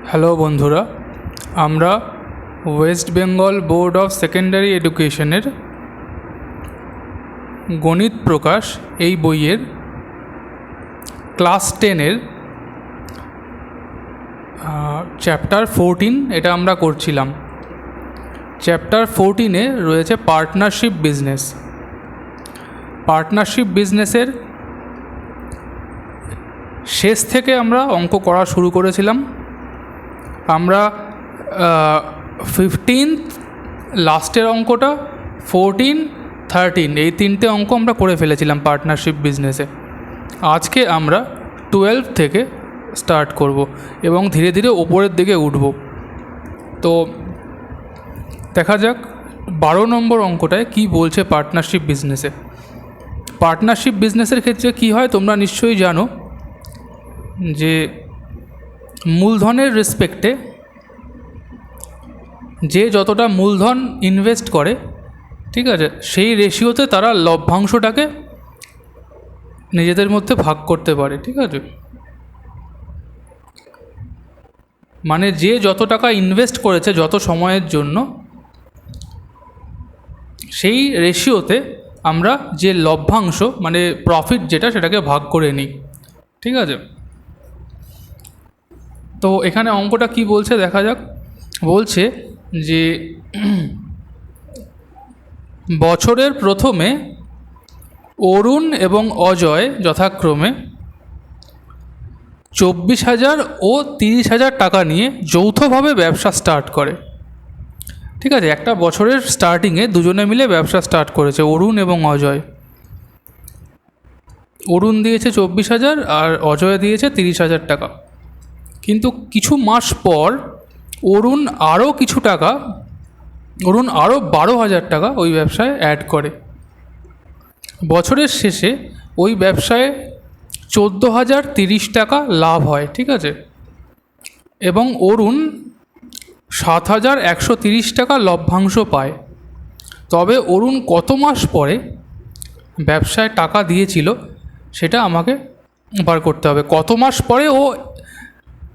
Hello বন্ধুরা, আমরা West Bengal board of secondary এডুকেশনের গণিত প্রকাশ এই বইয়ের ক্লাস 10-এর চ্যাপ্টার 14 এটা আমরা করছিলাম। চ্যাপ্টার 14-এ রয়েছে পার্টনারশিপ বিজনেস। পার্টনারশিপ বিজনেসের শেষ থেকে আমরা অঙ্ক করা শুরু করেছিলাম। আমরা 15th লাস্টের অঙ্কটা, 14, 13 এই তিনটে অঙ্ক আমরা করে ফেলেছিলাম পার্টনারশিপ বিজনেসে। আজকে আমরা 12 থেকে স্টার্ট করব এবং ধীরে ধীরে ওপরের দিকে উঠব। তো দেখা যাক 12 নম্বর অঙ্কটায় কি বলছে পার্টনারশিপ বিজনেসে। পার্টনারশিপ বিজনেসের ক্ষেত্রে কি হয় তোমরা নিশ্চয়ই জানো যে মূলধনের রেসপেক্টে যে যতটা মূলধন ইনভেস্ট করে, ঠিক আছে, সেই রেশিওতে তারা লভ্যাংশটাকে নিজেদের মধ্যে ভাগ করতে পারে। ঠিক আছে, মানে যে যত টাকা ইনভেস্ট করেছে যত সময়ের জন্য, সেই রেশিওতে আমরা যে লভ্যাংশ মানে প্রফিট যেটা সেটাকে ভাগ করে নিই। ঠিক আছে, তো এখানে অঙ্কটা কি বলছে দেখা যাক। বলছে যে বছরের প্রথমে অরুণ এবং অজয় যথাক্রমে 24,000 ও 30,000 টাকা নিয়ে যৌথভাবে ব্যবসা স্টার্ট করে। ঠিক আছে, একটা বছরের স্টার্টিংয়ে দুজনে মিলে ব্যবসা স্টার্ট করেছে, অরুণ এবং অজয়। অরুণ দিয়েছে 24,000 আর অজয় দিয়েছে 30,000 টাকা। কিন্তু কিছু মাস পর অরুণ আরও 12,000 টাকা ওই ব্যবসায় অ্যাড করে। বছরের শেষে ওই ব্যবসায় 14,030 টাকা লাভ হয়। ঠিক আছে, এবং অরুণ 7,130 টাকা লভ্যাংশ পায়। তবে অরুণ কত মাস পরে ব্যবসায় টাকা দিয়েছিল সেটা আমাকে বার করতে হবে। কত মাস পরে ও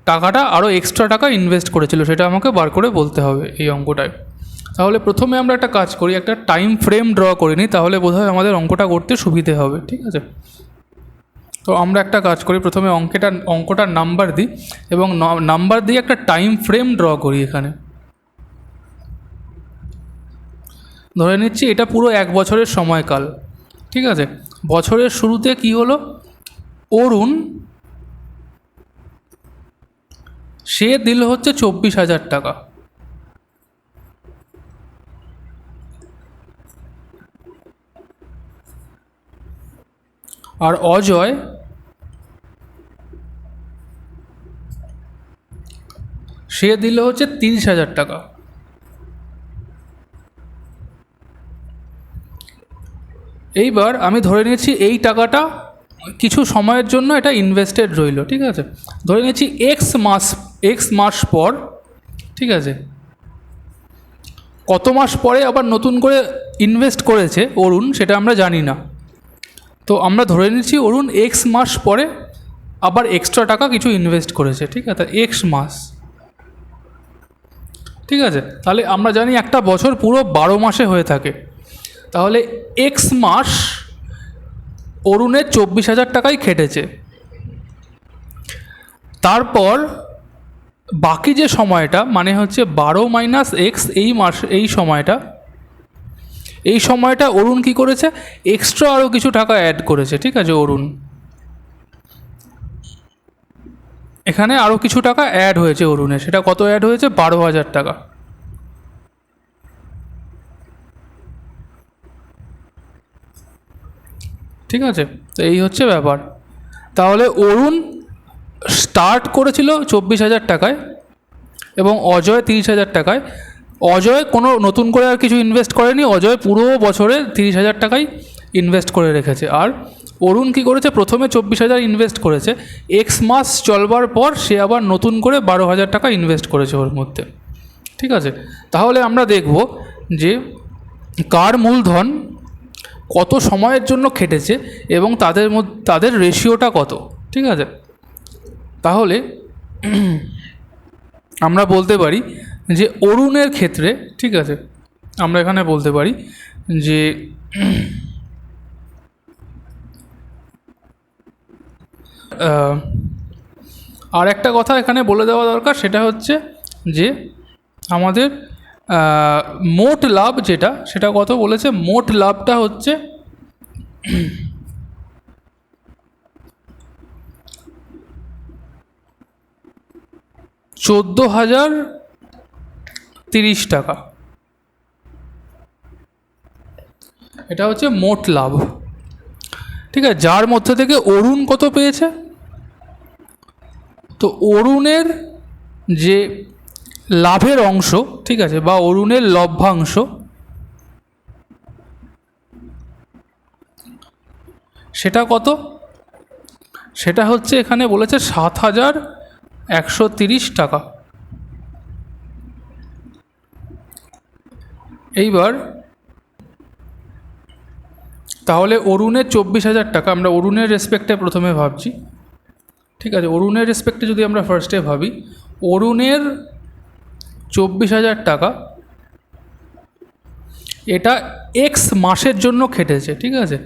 টাকাটা আরও এক্সট্রা টাকা ইনভেস্ট করেছিল সেটা আমাকে বার করে বলতে হবে এই অঙ্কটায়। তাহলে প্রথমে আমরা একটা কাজ করি, একটা টাইম ফ্রেম ড্র করে নিই, তাহলে বোধহয় আমাদের অঙ্কটা করতে সুবিধে হবে। ঠিক আছে, তো আমরা একটা কাজ করি, প্রথমে অঙ্কটার নাম্বার দিই এবং নাম্বার দিয়ে একটা টাইম ফ্রেম ড্র করি। এখানে ধরে নিচ্ছি এটা পুরো 1 বছরের সময়কাল। ঠিক আছে, বছরের শুরুতে কি হলো, অরুণ সে দিল হচ্ছে 24,000 টাকা। আর অজয় সে দিল হচ্ছে 30,000 টাকা। এইবার আমি ধরে নিয়েছি এই টাকাটা কিছু সময়ের জন্য এটা ইনভেস্টেড রইল। ঠিক আছে, ধরে নিয়েছি এক্স মাস পর, ঠিক আছে, কত মাস পরে আবার নতুন করে ইনভেস্ট করেছে অরুণ সেটা আমরা জানি না। তো আমরা ধরে নিচ্ছি অরুণ এক্স মাস পরে আবার এক্সট্রা টাকা কিছু ইনভেস্ট করেছে। ঠিক আছে, এক্স মাস। ঠিক আছে, তাহলে আমরা জানি একটা বছর পুরো 12 মাসে হয়ে থাকে। তাহলে এক্স মাস অরুণের 24,000 টাকাই খেটেছে। তারপর বাকি যে সময়টা মানে হচ্ছে 12 মাইনাস এক্স, এই সময়টা অরুণ কি করেছে, এক্সট্রা আরও কিছু টাকা অ্যাড করেছে। ঠিক আছে, অরুণ এখানে আরও কিছু টাকা অ্যাড হয়েছে অরুণের, সেটা কত অ্যাড হয়েছে, 12,000 টাকা। ঠিক আছে, তো এই হচ্ছে ব্যাপার। তাহলে অরুণ স্টার্ট করেছিল 24,000 টাকায় এবং অজয় 30,000 টাকায়। অজয় কোনো নতুন করে আর কিছু ইনভেস্ট করেনি, অজয় পুরো বছরে 30,000 টাকাই ইনভেস্ট করে রেখেছে। আর অরুণ কী করেছে, প্রথমে 24,000 ইনভেস্ট করেছে, এক্স মাস চলবার পর সে আবার নতুন করে 12,000 টাকা ইনভেস্ট করেছে ওর মধ্যে। ঠিক আছে, তাহলে আমরা দেখব যে কার মূলধন কত সময়ের জন্য খেটেছে এবং তাদের রেশিওটা কত। ঠিক আছে, তাহলে আমরা বলতে পারি যে অরুণের ক্ষেত্রে, ঠিক আছে, আমরা এখানে বলতে পারি যে আর একটা কথা এখানে বলে দেওয়া দরকার, সেটা হচ্ছে যে আমাদের মোট লাভ যেটা, সেটা কত বলেছে, মোট লাভটা হচ্ছে 14,030 টাকা। এটা হচ্ছে মোট লাভ, ঠিক আছে। যার মধ্যে থেকে অরুণ কত পেয়েছে, তো অরুণের যে লাভের অংশ, ঠিক আছে, বা অরুণের লভ্যাংশ, সেটা কত, সেটা হচ্ছে এখানে বলেছে 7,130 টাকা। এইবার তাহলে অরুণের 24,000 টাকা, আমরা অরুণের রেসপেক্টে প্রথমে ভাবছি, ঠিক আছে। অরুণের রেসপেক্টে যদি আমরা ফার্স্টে ভাবি, অরুণের 24,000 টাকা, এটা এক্স মাসের জন্য খেটেছে, ঠিক আছে।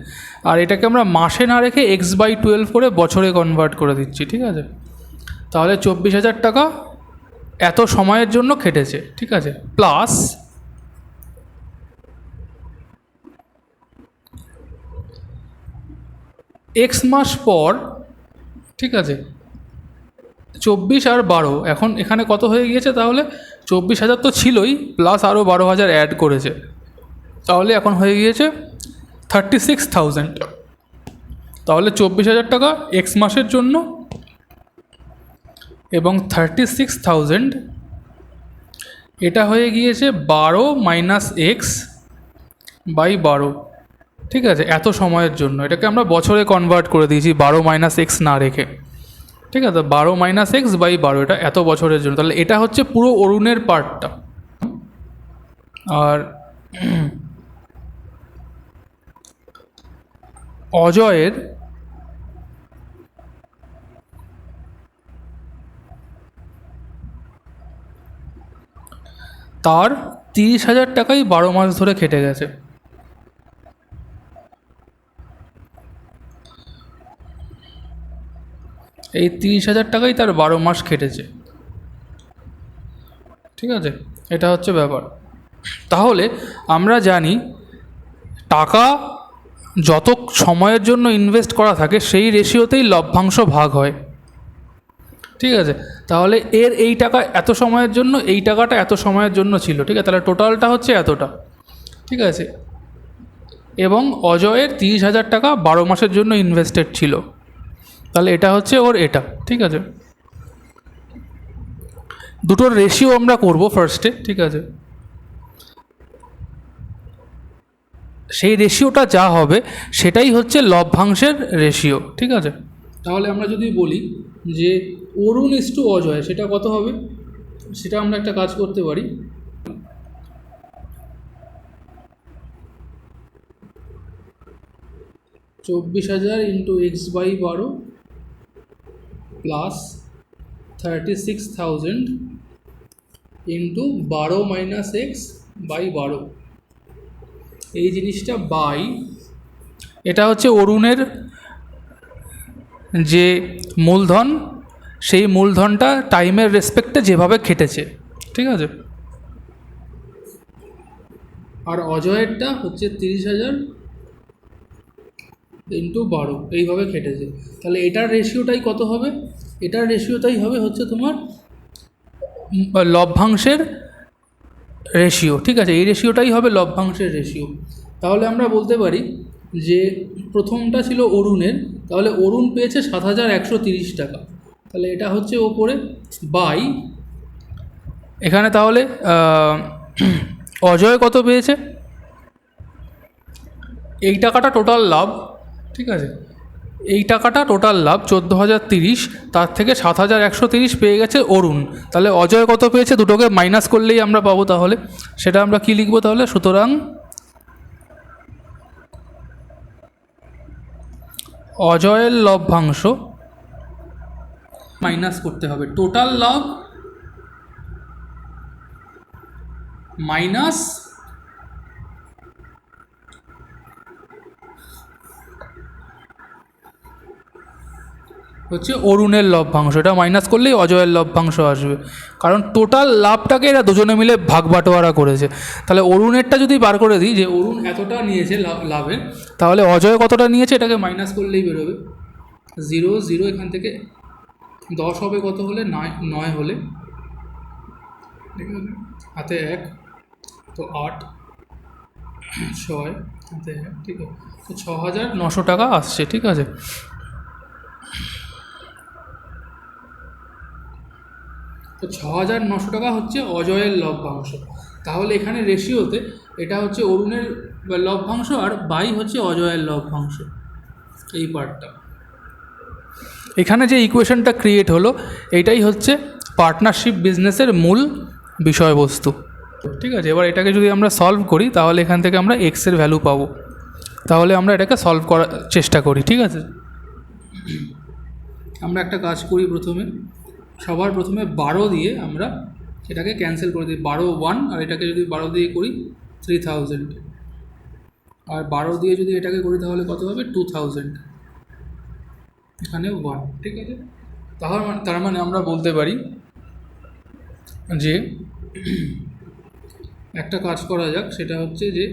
আর এটাকে আমরা মাসে না রেখে x/12 করে বছরে কনভার্ট করে দিচ্ছি, ঠিক আছে। তাহলে 24,000 টাকা এত সময়ের জন্য খেটেছে, ঠিক আছে, প্লাস এক্স মাস পর, ঠিক আছে, 24 আর 12, এখন এখানে কত হয়ে গিয়েছে, তাহলে 24,000 তো ছিলই, প্লাস আরও 12,000 অ্যাড করেছে, তাহলে এখন হয়ে গিয়েছে 36,000। তাহলে 24,000 টাকা এক্স মাসের জন্য এবং 36,000, এটা হয়ে গিয়েছে 12 - x/12, ঠিক আছে, এত সময়ের জন্য। এটাকে আমরা বছরে কনভার্ট করে দিয়েছি 12 - x না রেখে, ঠিক আছে। 12 - x/12, এটা এত বছরের জন্য। তাহলে এটা হচ্ছে পুরো অরুণের পার্টটা। আর অজয়ের তার 30,000 টাকাই 12 মাস ধরে খেটে গেছে। এই 30,000 টাকাই তার 12 মাস খেটেছে, ঠিক আছে। এটা হচ্ছে ব্যাপার। তাহলে আমরা জানি টাকা যত সময়ের জন্য ইনভেস্ট করা থাকে সেই রেশিওতেই লভ্যাংশ ভাগ হয়, ঠিক আছে। তাহলে এর এই টাকা এত সময়ের জন্য, এই টাকাটা এত সময়ের জন্য ছিল, ঠিক আছে। তাহলে টোটালটা হচ্ছে এতটা, ঠিক আছে। এবং অজয়ের 30,000 টাকা 12 মাসের জন্য ইনভেস্টেড ছিল, তাহলে এটা হচ্ছে ওর এটা, ঠিক আছে। দুটোর রেশিও আমরা করব ফার্স্টে, ঠিক আছে। সেই রেশিওটা যা হবে সেটাই হচ্ছে লভ্যাংশের রেশিও, ঠিক আছে। তাহলে আমরা যদি বলি যে অরুণ ইস টু অজয়, সেটা কত হবে, সেটা আমরা একটা কাজ করতে পারি। 24,000 into x/12 plus 36,000 into 12 - x/12, এই জিনিসটা বাই, এটা হচ্ছে অরুণের যে মূলধন, সেই মূলধনটা টাইমের রেসপেক্টে যেভাবে খেটেছে, ঠিক আছে। আর অজয়েরটা হচ্ছে 30,000 ইন্টু 12, এইভাবে খেটেছে। তাহলে এটার রেশিওটাই কত হবে, এটার রেশিওটাই হবে হচ্ছে তোমার লভ্যাংশের রেশিও, ঠিক আছে। এই রেশিওটাই হবে লভ্যাংশের রেশিও। তাহলে আমরা বলতে পারি যে প্রথমটা ছিল অরুণের, তাহলে অরুণ পেয়েছে 7,130 টাকা, তাহলে এটা হচ্ছে ওপরে বাই, এখানে তাহলে অজয় কত পেয়েছে, এই টাকাটা টোটাল লাভ, ঠিক আছে। এই টাকাটা টোটাল লাভ 14,030, তার থেকে 7,130 পেয়ে গেছে অরুণ। তাহলে অজয় কত পেয়েছে, দুটোকে মাইনাস করলেই আমরা পাবো। তাহলে সেটা আমরা কি লিখবো, তাহলে সুতরাং অজয়ের লভ্যাংশ মাইনাস করতে হবে টোটাল লাভ মাইনাস হচ্ছে অরুণের লভ্যাংশ, এটা মাইনাস করলেই অজয়ের লভ্যাংশ আসবে, কারণ টোটাল লাভটাকে এরা দুজনে মিলে ভাগ বাটোয়ারা করেছে। তাহলে অরুণেরটা যদি বার করে দিই যে অরুণ এতটা নিয়েছে লাভের, তাহলে অজয় কতটা নিয়েছে এটাকে মাইনাস করলেই বেরোবে। 0 0 এখান থেকে 10 হবে কত হলে, 9 হলে, ঠিক আছে, হাতে 1 তো 8 6 হাতে 1, ঠিক আছে, তো 6,900 টাকা আসছে, ঠিক আছে। তো 6,900 টাকা হচ্ছে অজয়ের লভ্যাংশ। তাহলে এখানে রেশিওতে এটা হচ্ছে অরুণের লভ্যাংশ আর বাই হচ্ছে অজয়ের লভ্যাংশ, এই পার্টটা। এখানে যে ইকুয়েশনটা ক্রিয়েট হলো এটাই হচ্ছে পার্টনারশিপ বিজনেসের মূল বিষয়বস্তু, ঠিক আছে। এবার এটাকে যদি আমরা সলভ করি তাহলে এখান থেকে আমরা এক্সের ভ্যালু পাবো। তাহলে আমরা এটাকে সলভ করার চেষ্টা করি, ঠিক আছে। আমরা একটা কাজ করি, সবার প্রথমে 12 দিয়ে আমরা এটাকে ক্যান্সেল করে দিই। 12 1, আর এটাকে যদি 12 দিয়ে করি 3000, আর 12 দিয়ে যদি এটাকে করি তাহলে কত হবে 2000, এখানে 1, ঠিক আছে। তার মানে আমরা বলতে পারি যে একটা কাজ করা যাক, সেটা হচ্ছে যে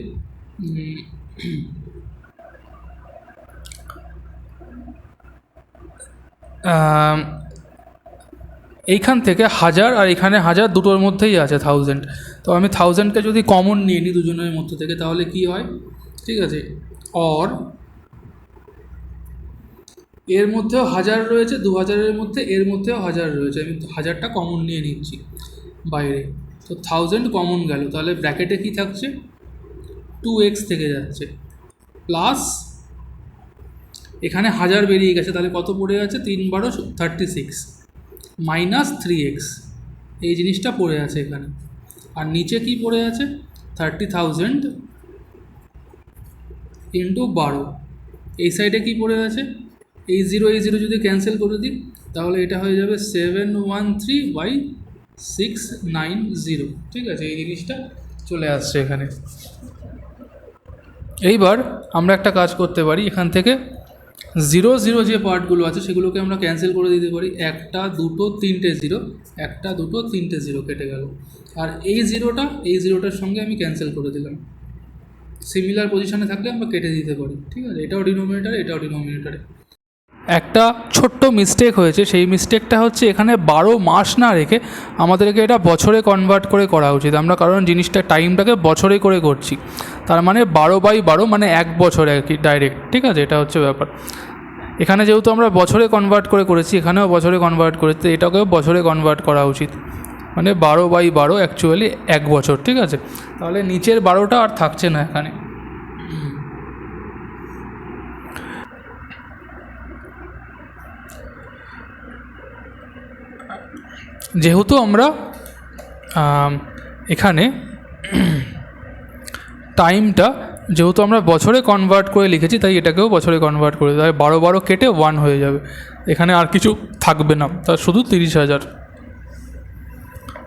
এইখান থেকে 1000 আর এখানে 1000 দুটোর মধ্যেই আছে 1000, তো আমি 1000কে যদি কমন নিয়ে নিই দুজনের মধ্যে থেকে তাহলে কি হয়, ঠিক আছে। অর এর মধ্যেও 1000 রয়েছে, 2000-এর মধ্যে এর মধ্যেও 1000 রয়েছে, আমি 1000টা কমন নিয়ে নিচ্ছি বাইরে, তো 1000 কমন গেল, তাহলে ব্র্যাকেটে কি থাকছে 2x থেকে যাচ্ছে, প্লাস এখানে 1000 বেরিয়ে গেছে, তাহলে কত পড়ে আছে 3 12 36, মাইনাস 3x, এই জিনিসটা পড়ে আছে এখানে। আর নিচে কি পড়ে আছে 30,000 ইন্টু 12, এই সাইডে কি পড়ে আছে, এই জিরো যদি ক্যান্সেল করে দিই তাহলে এটা হয়ে যাবে 713/690, ঠিক আছে, এই জিনিসটা চলে আসছে এখানে। এইবার আমরা একটা কাজ করতে পারি, এখান থেকে 0 0 যে পার্টগুলো আছে সেগুলোকে আমরা ক্যান্সেল করে দিতে পারি। 1 2 3টে 0, 1 2 3টে 0 কেটে গেল, আর এই জিরোটার সঙ্গে আমি ক্যান্সেল করে দিলাম। সিমিলার পজিশনে থাকলে আমরা কেটে দিতে পারি, ঠিক আছে, এটাও ডিনোমিনেটারে এটাও ডিনোমিনেটারে। একটা ছোট্ট মিস্টেক হয়েছে, সেই মিস্টেকটা হচ্ছে এখানে 12 মাস না রেখে আমাদেরকে এটা বছরে কনভার্ট করে করা উচিত আমরা, কারণ জিনিসটা টাইমটাকে বছরে করে করছি, তার মানে 12/12 মানে 1 বছর আর কি ডাইরেক্ট, ঠিক আছে, এটা হচ্ছে ব্যাপার। এখানে যেহেতু আমরা বছরে কনভার্ট করেছি, এখানেও বছরে কনভার্ট করেছি, এটাকেও বছরে কনভার্ট করা উচিত, মানে 12/12 অ্যাকচুয়ালি 1 বছর, ঠিক আছে। তাহলে নিচের 12টা আর থাকছে না এখানে। যেহেতু আমরা এখানে টাইমটা যেহেতু আমরা বছরে কনভার্ট করে লিখেছি, তাই এটাকেও বছরে কনভার্ট করে, তাই 12 12 কেটে 1 হয়ে যাবে, এখানে আর কিছু থাকবে না, তার শুধু 30,000,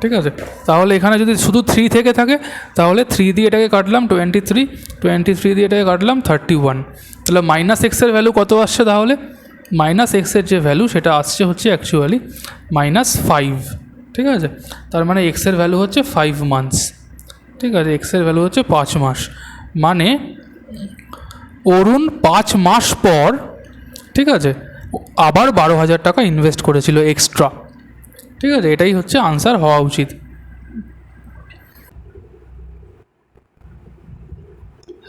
ঠিক আছে। তাহলে এখানে যদি শুধু 3 থেকে থাকে তাহলে 3 দিয়ে এটাকে কাটলাম 23 দিয়ে এটাকে কাটলাম 31, তাহলে মাইনাস এক্সের ভ্যালু কত আসছে, তাহলে মাইনাস এক্সের যে ভ্যালু সেটা আসছে হচ্ছে অ্যাকচুয়ালি -5, ঠিক আছে। তার মানে এক্সের ভ্যালু হচ্ছে 5 মান্থস, ঠিক আছে, এক্সের ভ্যালু হচ্ছে 5 মাস, মানে অরুণ 5 মাস পর, ঠিক আছে, আবার 12,000 টাকা ইনভেস্ট করেছিল এক্সট্রা, ঠিক আছে, এটাই হচ্ছে আনসার হওয়া উচিত।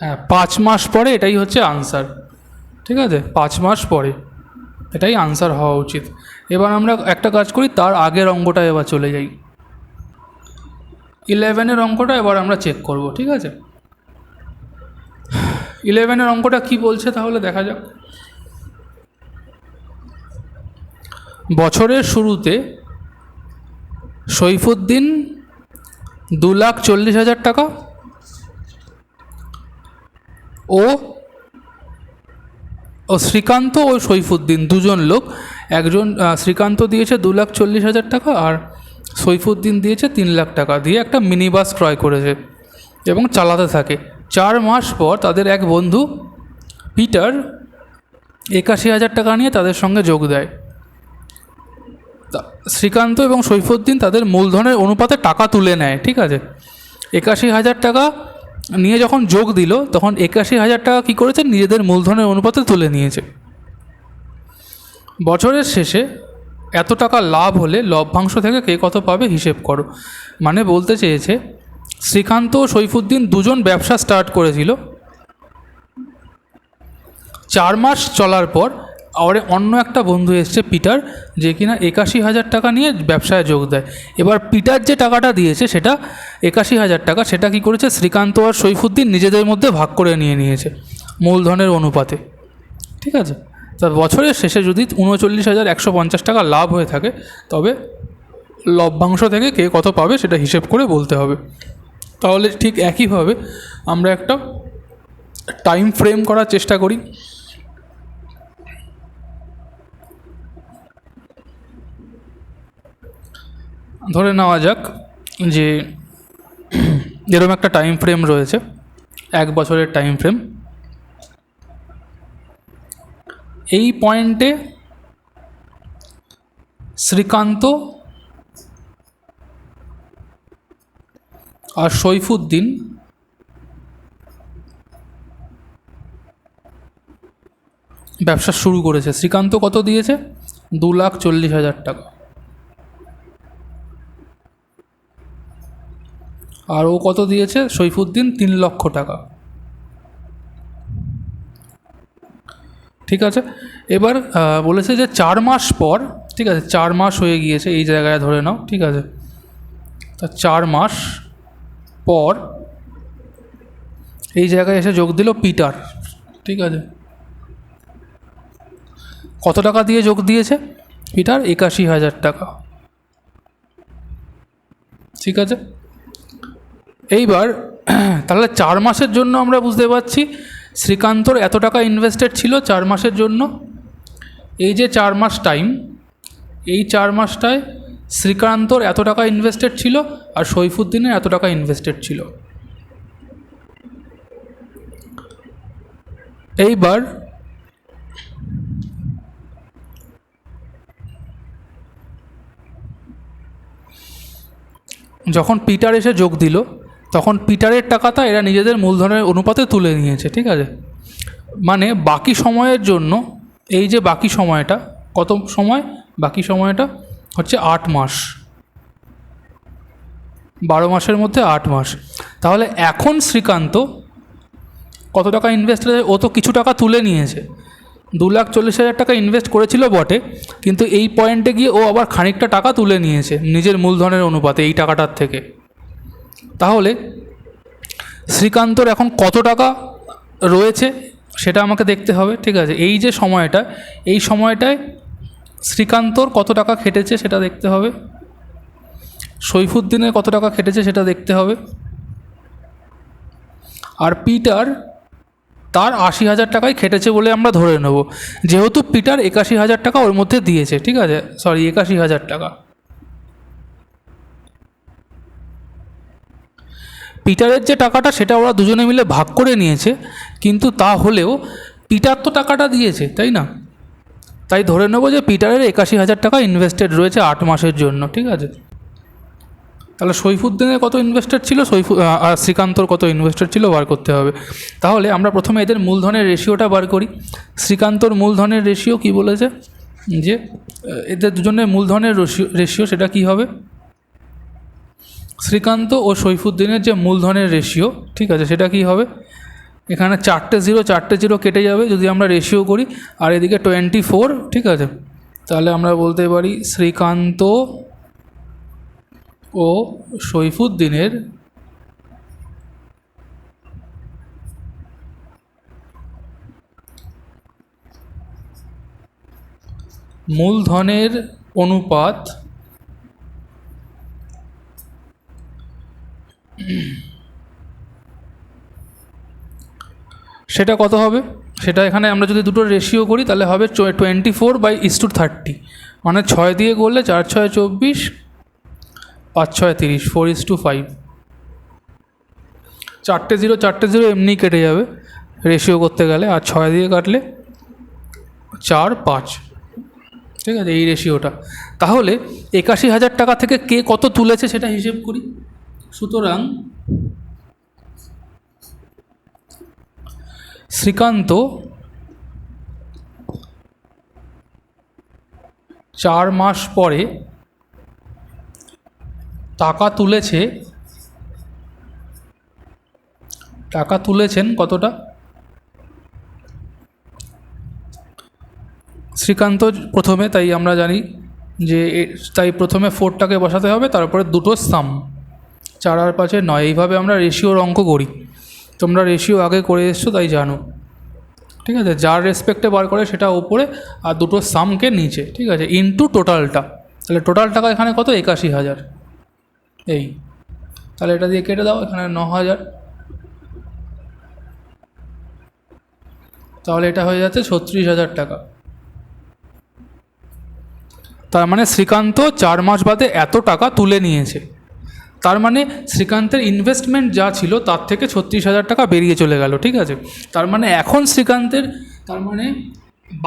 হ্যাঁ, 5 মাস পরে এটাই হচ্ছে আনসার, ঠিক আছে, 5 মাস পরে এটাই আনসার হওয়া উচিত। এবার আমরা একটা কাজ করি, তার আগের অঙ্কটা এবার চলে যাই, 11-এর অঙ্কটা এবার আমরা চেক করব, ঠিক আছে। 11-এর অঙ্কটা কি বলছে তাহলে দেখা যাক। বছরের শুরুতে সৈফুদ্দিন 2,40,000 টাকা ও শ্রীকান্ত ও সৈফুদ্দিন দুজন লোক, একজন শ্রীকান্ত দিয়েছে 2,40,000 টাকা আর সৈফুদ্দিন দিয়েছে 3 লাখ টাকা দিয়ে একটা মিনি বাস ক্রয় করেছে এবং চালাতে থাকে। 4 মাস পর তাদের এক বন্ধু পিটার 81,000 টাকা নিয়ে তাদের সঙ্গে যোগ দেয়। শ্রীকান্ত এবং সৈফুদ্দিন তাদের মূলধনের অনুপাতে টাকা তুলে নেয়, ঠিক আছে। 81,000 টাকা নিয়ে যখন যোগ দিল তখন 81,000 টাকা কী করেছে, নিজেদের মূলধনের অনুপাতে তুলে নিয়েছে। বছরের শেষে এত টাকা লাভ হলে লভ্যাংশ থেকে কে কত পাবে হিসেব করো। মানে বলতে চেয়েছে শ্রীকান্ত ও সৈফুদ্দিন দুজন ব্যবসা স্টার্ট করেছিল। 4 মাস চলার পর আর অন্য একটা বন্ধু এসছে পিটার, যে কিনা 81,000 টাকা নিয়ে ব্যবসায় যোগ দেয়। এবার পিটার যে টাকাটা দিয়েছে সেটা 81,000 টাকা, সেটা কী করেছে শ্রীকান্ত আর সৈফুদ্দিন নিজেদের মধ্যে ভাগ করে নিয়েছে মূলধনের অনুপাতে, ঠিক আছে। তা বছরের শেষে যদি 39,150 টাকা লাভ হয়ে থাকে তবে লভ্যাংশ থেকে কে কত পাবে সেটা হিসেব করে বলতে হবে। তাহলে ঠিক একইভাবে আমরা একটা টাইম ফ্রেম করার চেষ্টা করি। ধরে নেওয়া যাক যে এরকম একটা টাইম ফ্রেম রয়েছে, 1 বছরের টাইম ফ্রেম। এই পয়েন্টে শ্রীকান্ত আর সৈফুদ্দিন ব্যবসা শুরু করেছে। শ্রীকান্ত কত দিয়েছে, 2,40,000 টাকা, আর ও কত দিয়েছে সৈফুদ্দিন, 3 লক্ষ টাকা, ঠিক আছে। এবার বলেছে যে 4 মাস পর, ঠিক আছে, 4 মাস হয়ে গিয়েছে এই জায়গায় ধরে নাও, ঠিক আছে। তা 4 মাস পর এই জায়গায় এসে যোগ দিল পিটার, ঠিক আছে। কত টাকা দিয়ে যোগ দিয়েছে পিটার, 81,000 টাকা, ঠিক আছে। এইবার তাহলে 4 মাসের জন্য আমরা বুঝতে পারছি শ্রীকান্তর এত টাকা ইনভেস্টেড ছিল 4 মাসের জন্য। এই যে 4 মাস টাইম, এই 4 মাসটায় শ্রীকান্তর এত টাকা ইনভেস্টেড ছিল আর সৈফুদ্দিনের এত টাকা ইনভেস্টেড ছিল। এইবার যখন পিটার এসে যোগ দিল তখন পিটারের টাকাটা এরা নিজেদের মূলধনের অনুপাতে তুলে নিয়েছে, ঠিক আছে। মানে বাকি সময়ের জন্য এই যে বাকি সময়টা, কত সময়, বাকি সময়টা হচ্ছে 8 মাস, 12 মাসের মধ্যে 8 মাস। তাহলে এখন শ্রীকান্ত কত টাকা ইনভেস্ট করেছে, ও তো কিছু টাকা তুলে নিয়েছে, 2,40,000 টাকা ইনভেস্ট করেছিল বটে, কিন্তু এই পয়েন্টে গিয়ে ও আবার খানিকটা টাকা তুলে নিয়েছে নিজের মূলধনের অনুপাতে এই টাকাটার থেকে। তাহলে শ্রীকান্তর এখন কত টাকা রয়েছে সেটা আমাকে দেখতে হবে, ঠিক আছে। এই যে সময়টা, এই সময়টায় শ্রীকান্তর কত টাকা খেটেছে সেটা দেখতে হবে, সৈফুদ্দিনের কত টাকা খেটেছে সেটা দেখতে হবে, আর পিটার তার 80,000 টাকায় খেটেছে বলে আমরা ধরে নেব, যেহেতু পিটার 81,000 টাকা ওর মধ্যে দিয়েছে, ঠিক আছে, 81,000 টাকা। পিটারের যে টাকাটা সেটা ওরা দুজনে মিলে ভাগ করে নিয়েছে, কিন্তু তা হলেও পিটার তো টাকাটা দিয়েছে, তাই না। তাই ধরে নেব যে পিটারের 81,000 টাকা ইনভেস্টেড রয়েছে 8 মাসের জন্য, ঠিক আছে। তাহলে সৈফুদ্দিনের কত ইনভেস্টেড ছিল, আর শ্রীকান্তর কত ইনভেস্টেড ছিল বার করতে হবে। তাহলে আমরা প্রথমে এদের মূলধনের রেশিওটা বার করি। শ্রীকান্তর মূলধনের রেশিও কি বলেছে, যে এদের দুজনের মূলধনের রেশিও সেটা কি হবে, শ্রীকান্ত ও সৈফুদ্দিনের যে মূলধনের রেশিও, ঠিক আছে, সেটা কি হবে, এখানে 4টে জিরো কেটে যাবে যদি আমরা রেশিও করি, আর এদিকে 24, ঠিক আছে। তাহলে আমরা বলতে পারি শ্রীকান্ত ও সৈফুদ্দিনের মূলধনের অনুপাত সেটা কত হবে, সেটা এখানে আমরা যদি দুটো রেশিও করি তাহলে হবে 24/30, মানে 6 দিয়ে করলে 4 6 24, 5 6 30, 4:5। চারটে জিরো এমনি কেটে যাবে রেশিও করতে গেলে, আর 6 দিয়ে কাটলে 4 5। ঠিক আছে, এই রেশিওটা। তাহলে 81,000 টাকা থেকে কে কত তুলেছে সেটা হিসেব করি। সুতরাং শ্রীকান্ত 4 মাস পরে টাকা তুলেছেন কতটা? শ্রীকান্ত প্রথমে, তাই আমরা জানি যে তাই প্রথমে 4টাকে বসাতে হবে, তারপরে দুটো সাম, 4 আর 5 9। এইভাবে আমরা রেশিওর অঙ্ক করি। তোমরা রেশিও আগে করে এসছো তাই জানো। ঠিক আছে, যার রেসপেক্টে বার করে সেটা ওপরে আর দুটো সামকে নিচে। ঠিক আছে, ইনটু টোটালটা। তাহলে টোটাল টাকা এখানে কত? 81,000। এই তাহলে এটা দিয়ে কেটে দাও, এখানে 9,000। তাহলে এটা হয়ে যাচ্ছে 36,000 টাকা। তার মানে শ্রীকান্ত 4 মাস বাদে এত টাকা তুলে নিয়েছে। তার মানে শ্রীকান্তের ইনভেস্টমেন্ট যা ছিল তার থেকে 36,000 টাকা বেরিয়ে চলে গেল। ঠিক আছে, তার মানে এখন শ্রীকান্তের, তার মানে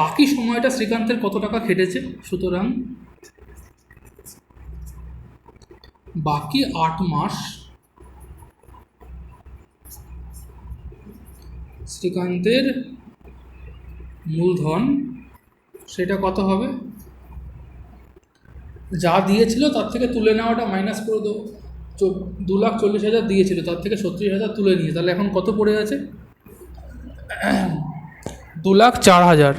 বাকি সময়টা শ্রীকান্তের কত টাকা খেটেছে। সুতরাং বাকি 8 মাস শ্রীকান্তের মূলধন সেটা কত হবে? যা দিয়েছিল তার থেকে তুলে নেওয়াটা মাইনাস করে দেবো। 2,40,000 দিয়েছিল, তার থেকে 36,000 তুলে নিয়ে, তাহলে এখন কত পড়ে আছে? 2,04,000।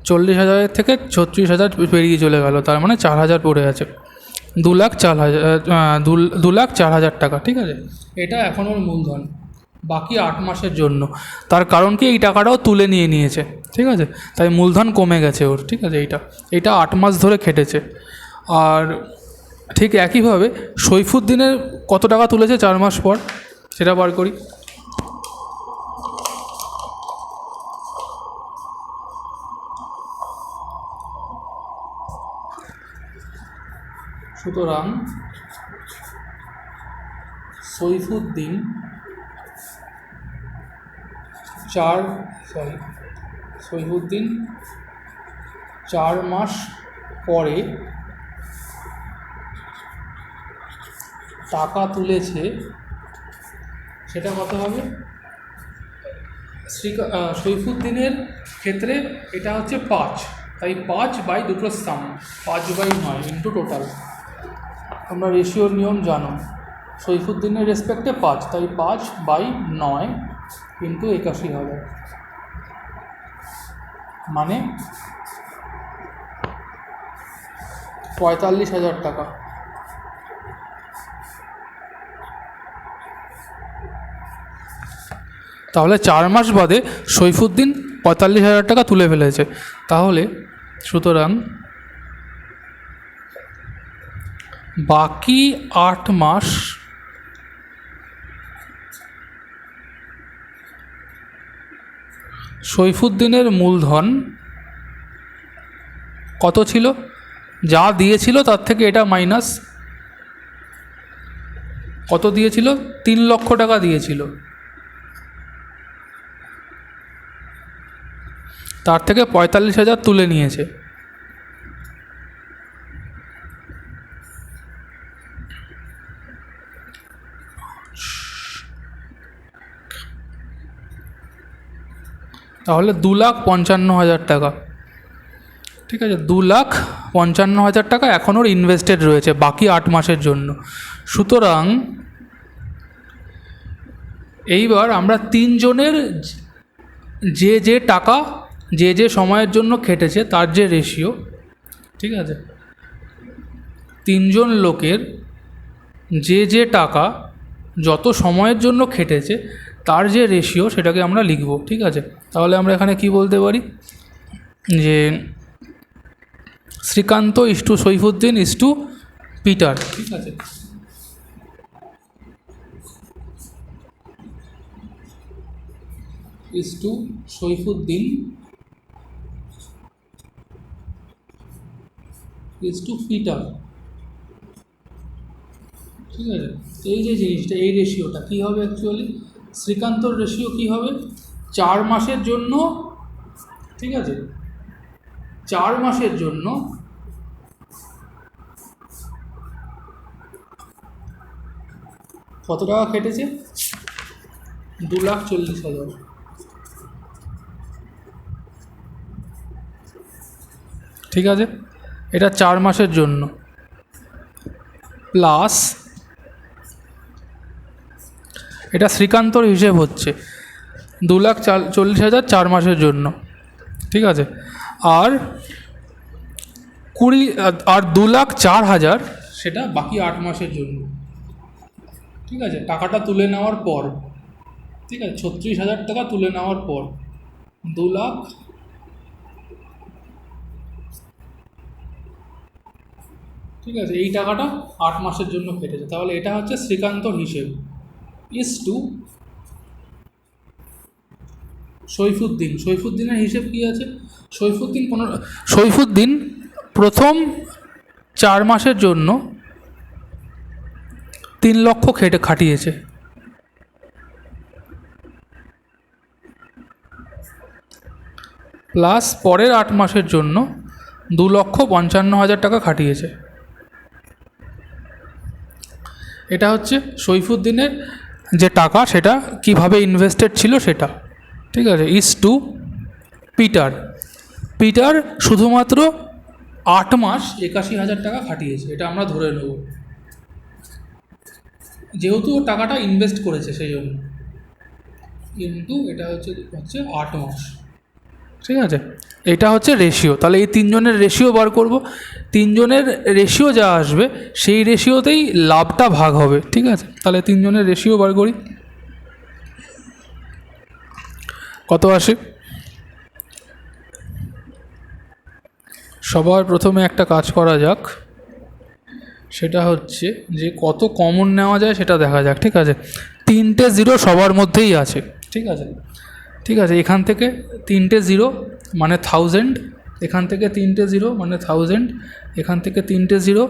চল্লিশ হাজারের থেকে 36,000 বেরিয়ে চলে গেল, তার মানে 4,000 পড়ে আছে। 2,04,000 টাকা। ঠিক আছে, এটা এখন ওর মূলধন বাকি 8 মাসের জন্য। তার কারণ কি, এই টাকাটাও তুলে নিয়েছে। ঠিক আছে, তাই মূলধন কমে গেছে ওর। ঠিক আছে, এইটা 8 মাস ধরে খেটেছে। আর ঠিক একইভাবে সৈফুদ্দিনের কত টাকা তুলেছে 4 মাস পর, সেটা বার করি। সুতরাং সৈফুদ্দিন 4 মাস পরে টাকা তুলেছে, সেটা কত হবে? সৈফুদ্দিনের ক্ষেত্রে এটা হচ্ছে 5, তাই 5 দুটো সাম, 5/9 ইন্টু টোটাল। তোমরা রেশিওর নিয়ম জানো, সৈফুদ্দিনের রেসপেক্টে 5, তাই 5/9 ইন্টু 81,000, মানে 45,000 টাকা। তাহলে 4 মাস বাদে সৈফুদ্দিন 45,000 টাকা তুলে ফেলেছে। তাহলে সুতরাং বাকি 8 মাস সৈফুদ্দিনের মূলধন কত ছিল? যা দিয়েছিল তার থেকে এটা মাইনাস, কত দিয়েছিল? 3 লক্ষ টাকা দিয়েছিল, তার থেকে 45,000 তুলে নিয়েছে। তাহলে 2,55,000 টাকা। ঠিক আছে, 2,55,000 টাকা এখন ওর ইনভেস্টেড রয়েছে বাকি 8 মাসের জন্য। সুতরাং এইবার আমরা 3 জনের যে টাকা যে সময়ের জন্য খেটেছে তার যে রেশিও, ঠিক আছে, 3 জন লোকের যে টাকা যত সময়ের জন্য খেটেছে তার যে রেশিও সেটাকে আমরা লিখব। ঠিক আছে, তাহলে আমরা এখানে কি বলতে পারি যে Srikanth is to Saifuddin is to Peter, ঠিক আছে। Is to Saifuddin is to Peter, ঠিক আছে। এই যে জিনিসটা, এই রেশিওটা কী হবে অ্যাকচুয়ালি, শ্রীকান্তর রেশিও কী হবে, 4 মাসের জন্য, ঠিক আছে, 4 মাসের জন্য কত টাকা কেটেছে, 2,40,000, ঠিক আছে। এটা 4 মাসের জন্য, প্লাস এটা শ্রীকান্তর হিসেব হচ্ছে 2,40,000 4 মাসের জন্য, ঠিক আছে। আর 2,04,000 সেটা বাকি 8 মাসের জন্য, ঠিক আছে। টাকাটা তুলে নেওয়ার পর, ঠিক আছে, 36,000 টাকা তুলে নেওয়ার পর 2 লাখ, ঠিক আছে, এই টাকাটা 8 মাসের জন্য কেটেছে। তাহলে এটা হচ্ছে শ্রীকান্তর হিসেব। ইজ টু সৈফুদ্দিনের হিসেব কী আছে, সৈফুদ্দিন প্রথম 4 মাসের জন্য 3 লক্ষ খাটিয়েছে, প্লাস পরের 8 মাসের জন্য 2,55,000 টাকা খাটিয়েছে। এটা হচ্ছে সৈফুদ্দিনের যে টাকা সেটা কিভাবে ইনভেস্টেড ছিল সেটা, ঠিক আছে। ইজ টু পিটার শুধুমাত্র 8 মাস 81,000 টাকা খাটিয়েছে, এটা আমরা ধরে নেব, যেহেতু ও টাকাটা ইনভেস্ট করেছে সেই জন্য, কিন্তু এটা হচ্ছে 8 মাস, ঠিক আছে। এটা হচ্ছে রেশিও। তাহলে এই 3 জনের রেশিও বার করব, 3 জনের রেশিও যা আসবে সেই রেশিওতেই লাভটা ভাগ হবে, ঠিক আছে। তাহলে 3 জনের রেশিও বার করি, কত আসে। সবার প্রথমে একটা কাজ করা যাক, সেটা হচ্ছে যে কত কমন নেওয়া যায় সেটা দেখা যাক, ঠিক আছে। 3টে 0 সবার মধ্যেই আছে, ঠিক আছে, ঠিক আছে। এখান থেকে 3টে 0 মানে 1000, এখান থেকে 3টে 0 মানে 1000, এখান থেকে 3টে 0,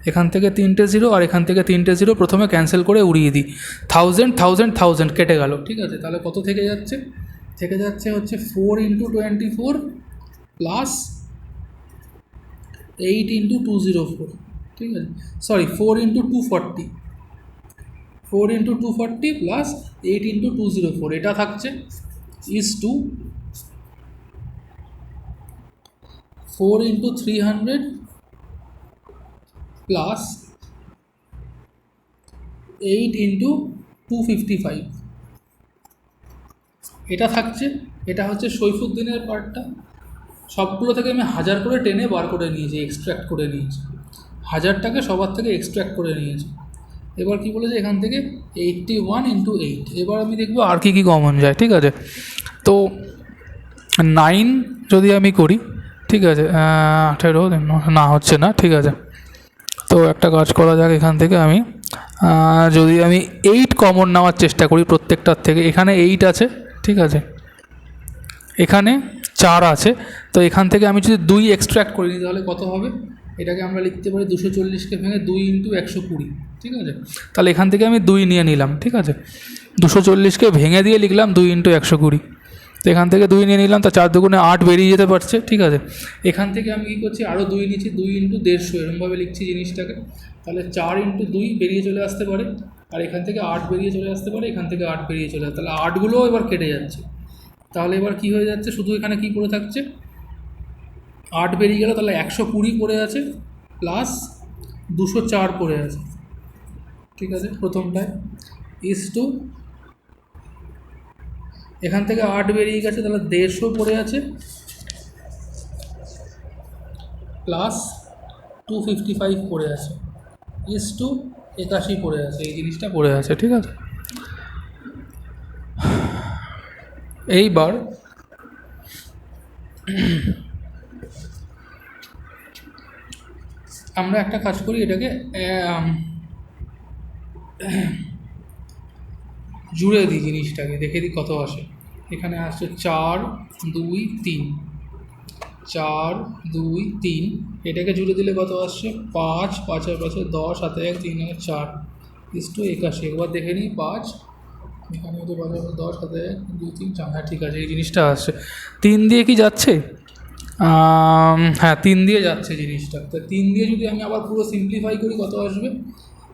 এখান থেকে 3টে 0, আর এখান থেকে 3টে 0 প্রথমে ক্যান্সেল করে উড়িয়ে দিই, 1000 কেটে গেল, ঠিক আছে। তাহলে কত থেকে যাচ্ছে, হচ্ছে 4 × 24 প্লাস 8 × 204, ঠিক আছে, সরি 4 × 240, 4 × 240 প্লাস 8 × 204, এটা থাকছে ইজ টু 4 × 300 প্লাস 8 × 255, এটা থাকছে। এটা হচ্ছে সৈফুদ্দিনের পার্টটা, সবগুলো থেকে আমি 1000 করে টেনে বার করে নিয়েছি, এক্সট্র্যাক্ট করে নিয়েছি, 1000টাকে সবার থেকে এক্সট্র্যাক্ট করে নিয়েছি। এবার কি বলেছে, এখান থেকে 81 × 8, এবার আমি দেখবো আর কি কমন যায়, ঠিক আছে। তো 9 যদি আমি করি, ঠিক আছে, 18 না হচ্ছে না, ঠিক আছে। তো একটা কাজ করা যাক, এখান থেকে আমি যদি আমি 8 কমন নেওয়ার চেষ্টা করি প্রত্যেকটার থেকে, এখানে 8 আছে, ঠিক আছে, এখানে 4 আছে, তো এখান থেকে আমি যদি 2 এক্সট্র্যাক্ট করি নিই তাহলে কত হবে, এটাকে আমরা লিখতে পারি 240কে ভেঙে 2 × 120, ঠিক আছে। তাহলে এখান থেকে আমি 2 নিয়ে নিলাম, ঠিক আছে, 240কে ভেঙে দিয়ে লিখলাম 2 × 120, তো এখান থেকে 2 নিয়ে নিলাম, তা 4 দুগুণে 8 বেরিয়ে যেতে পারছে, ঠিক আছে। এখান থেকে আমি কী করছি, আরও 2 নিচ্ছি, 2 × 150, এরকমভাবে লিখছি জিনিসটাকে। তাহলে 4 × 2 বেরিয়ে চলে আসতে পারে, আর এখান থেকে 8 বেরিয়ে চলে আসতে পারে, এখান থেকে 8 বেরিয়ে চলে আসতে, তাহলে 8গুলোও এবার কেটে যাচ্ছে। তাহলে এবার কী হয়ে যাচ্ছে, শুধু এখানে কী পড়ে থাকছে, 8 বেরিয়ে গেল, তাহলে 120 পড়ে আছে, প্লাস 204 পড়ে আছে, ঠিক আছে, প্রথমটায় ইজ টু, এখান থেকে 8 বেরিয়ে গেছে, তাহলে 150 পড়ে আছে, প্লাস 255 পড়ে আছে, ইজ টু 81 পড়ে আছে, এই জিনিসটা পড়ে আছে, ঠিক আছে। এইবার আমরা একটা কাজ করি, এটাকে জুড়ে দিই জিনিসটাকে, দেখে দিই কত আসে। এখানে আসছে 4 2 3, 4 2 3, এটাকে জুড়ে দিলে কত আসছে 5, 5 আর 5 10, 7 1 3 1 4 81। একবার দেখে নিই 5, এখানে হচ্ছে 5 10 7 1 2 3 4, হ্যাঁ ঠিক আছে, এই জিনিসটা আসছে। 3 দিয়ে কি যাচ্ছে? হ্যাঁ 3 দিয়ে যাচ্ছে জিনিসটা। তো 3 দিয়ে যদি আমি আবার পুরো সিম্পলিফাই করি কত আসবে?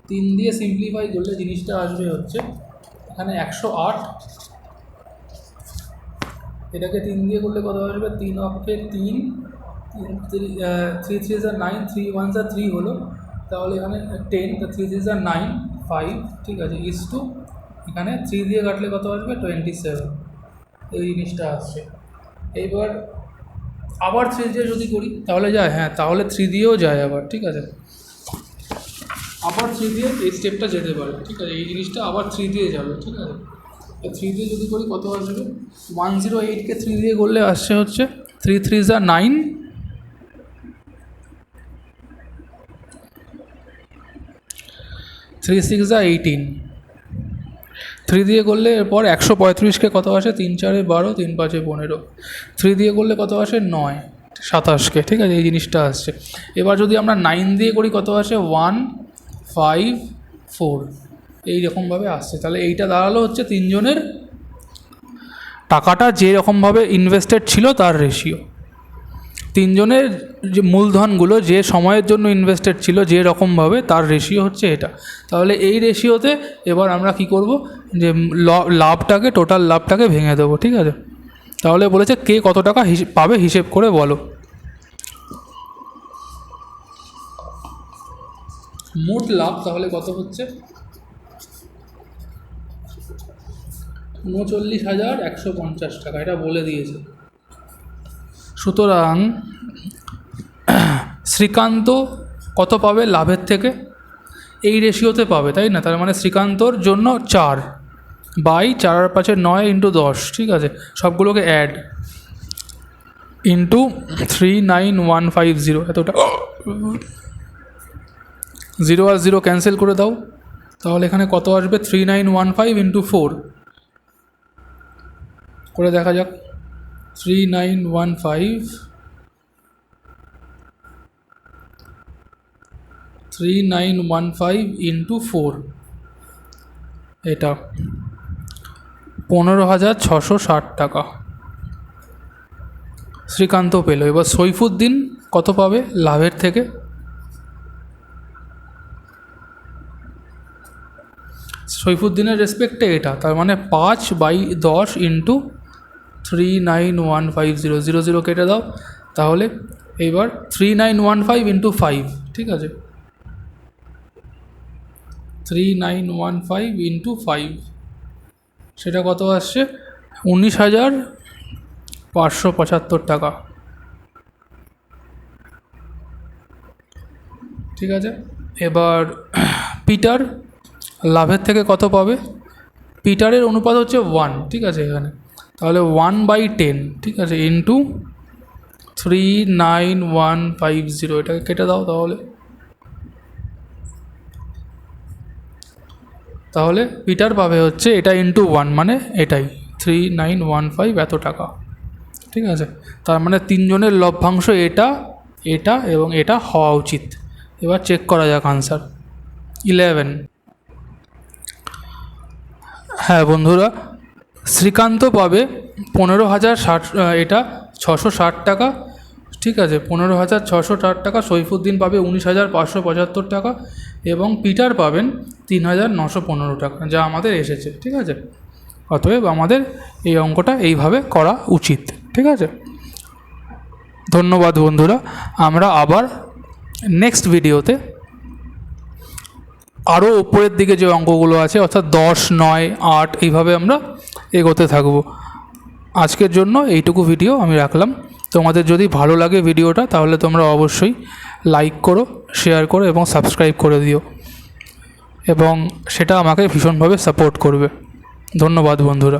3 দিয়ে সিম্পলিফাই করলে জিনিসটা আসবে হচ্ছে এখানে 108। এটাকে 3 দিয়ে করলে কত আসবে? 3 অক্ষে 3, 3 3 9, 3 1 3 হলো, তাহলে এখানে 10, তো 3 3 9 5, ঠিক আছে, ইস টু এখানে 3 দিয়ে কাটলে কত আসবে? 27। এই জিনিসটা আসছে। এইবার আবার 3 দিয়ে যদি করি তাহলে যায়, হ্যাঁ তাহলে 3 দিয়েও যায় আবার, ঠিক আছে, আবার 3 দিয়ে এই স্টেপটা যেতে পারে, ঠিক আছে, এই জিনিসটা আবার 3 দিয়ে যাবে, ঠিক আছে। তো 3 দিয়ে যদি করি কত আসবে? 108কে 3 দিয়ে করলে আসছে হচ্ছে 3 3 9, 3 6 18, 3 দিয়ে করলে এরপর 135কে কত আসে? 3 4 12, 3 5 15, 3 দিয়ে করলে কত আসে? 9 27কে, ঠিক আছে, এই জিনিসটা আসছে। এবার যদি আমরা 9 দিয়ে করি কত আসে? 1 5 4, এইরকমভাবে আসছে। তাহলে এইটা দাঁড়ালো হচ্ছে তিনজনের টাকাটা যেরকমভাবে ইনভেস্টেড ছিল তার রেশিও। তিনজনের যে মূলধনগুলো যে সময়ের জন্য ইনভেস্টেড ছিল যে রকমভাবে, তার রেশিও হচ্ছে এটা। তাহলে এই রেশিওতে এবার আমরা কি করব, যে লাভটাকে, টোটাল লাভটাকে ভেঙে দেবো, ঠিক আছে। তাহলে বলেছে কে কত টাকা পাবে হিসেব করে বলো। মোট লাভ তাহলে কত হচ্ছে? 39,150 টাকা, এটা বলে দিয়েছে। সুতরাং শ্রীকান্ত কত পাবে লাভের থেকে? এই রেশিওতে পাবে, তাই না? তার মানে শ্রীকান্তর জন্য 4 বাই 4 আর 5 9 ইন্টু 10, ঠিক আছে, সবগুলোকে অ্যাড ইন্টু 39150, এতটা 0 আর 0 ক্যান্সেল করে দাও। তাহলে এখানে কত আসবে? 3915 ইন্টু 4 করে দেখা যাক। 3915 ইন্টু 4, এটা 15,660 টাকা শ্রীকান্ত পেল। এবার সৈফুদ্দিন কত পাবে লাভের থেকে? সৈফুদ্দিনের রেসপেক্টে এটা, তার মানে 5 বাই 10 ইন্টু 39150, 0 0 কেটে দাও। তাহলে এইবার 3915 ইন্টু 5, ঠিক আছে, 3915 ইন্টু 5, সেটা কত আসছে? 19,575 টাকা, ঠিক আছে। এবার পিটার লাভের থেকে কত পাবে? পিটারের অনুপাত হচ্ছে 1, ঠিক আছে, এখানে তাহলে 1/10, ঠিক আছে, ইন্টু 39150, এটাকে কেটে দাও। তাহলে পিটার পাবে হচ্ছে এটা ইন্টু 1, মানে এটাই 3915 এত টাকা, ঠিক আছে। তার মানে তিনজনের লভ্যাংশ এটা, এটা এবং এটা হওয়া উচিত। এবার চেক করা যাক আনসার 11। হ্যাঁ বন্ধুরা, শ্রীকান্ত পাবে 15,060, এটা 660 টাকা, ঠিক আছে, 15,660 টাকা। সৈফুদ্দিন পাবে 19,575 টাকা এবং পিটার পাবেন 3,915 টাকা, যা আমাদের এসেছে, ঠিক আছে। অতএব আমাদের এই অঙ্কটা এইভাবে করা উচিত, ঠিক আছে। ধন্যবাদ বন্ধুরা। আমরা আবার নেক্সট ভিডিওতে আরও উপরের দিকে যে অঙ্কগুলো আছে, অর্থাৎ 10 9 8, এইভাবে আমরা এগোতে থাকব। আজকের জন্য এইটুকু ভিডিও আমি রাখলাম। তোমাদের যদি ভালো লাগে ভিডিওটা, তাহলে তোমরা অবশ্যই লাইক করো, শেয়ার করো এবং সাবস্ক্রাইব করে দিও, এবং সেটা আমাকে ভীষণভাবে সাপোর্ট করবে। ধন্যবাদ বন্ধুরা।